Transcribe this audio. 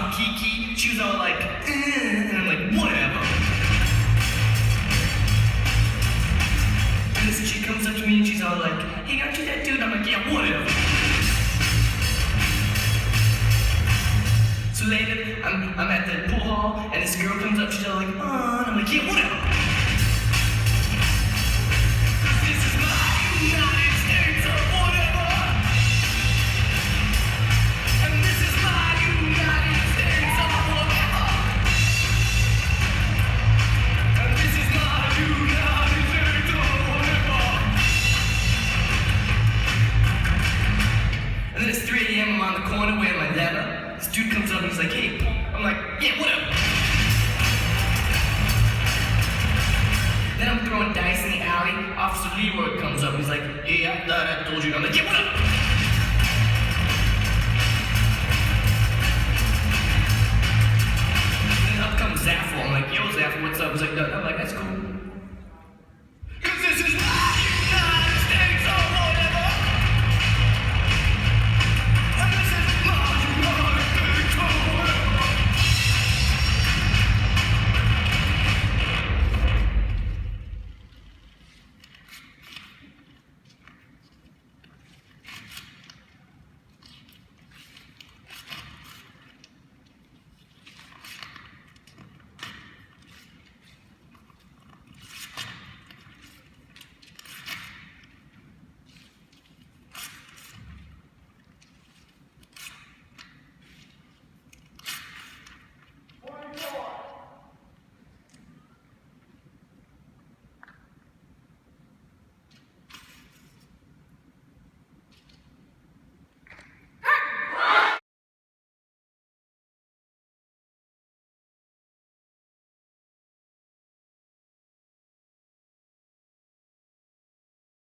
saw Kiki, she was all like, and I'm like, whatever. And this chick comes up to me and she's all like, hey, aren't you that dude? I'm like, yeah, whatever. So later, I'm at the pool hall, and this girl comes up, she's all like, oh, and I'm like, yeah, whatever. This is my United States of whatever. And this is my United States of whatever. And this is my United States of whatever. And then it's 3 a.m., I'm on the corner wearing my leather. This dude comes up and he's like, hey, I'm like, yeah, whatever. Then I'm throwing dice in the alley. Officer Leroy comes up and he's like, yeah, I told you. I'm like, yeah, whatever. And then up comes Zaffo. I'm like, yo, Zaffo, what's up? He's like, no. I'm like, that's cool.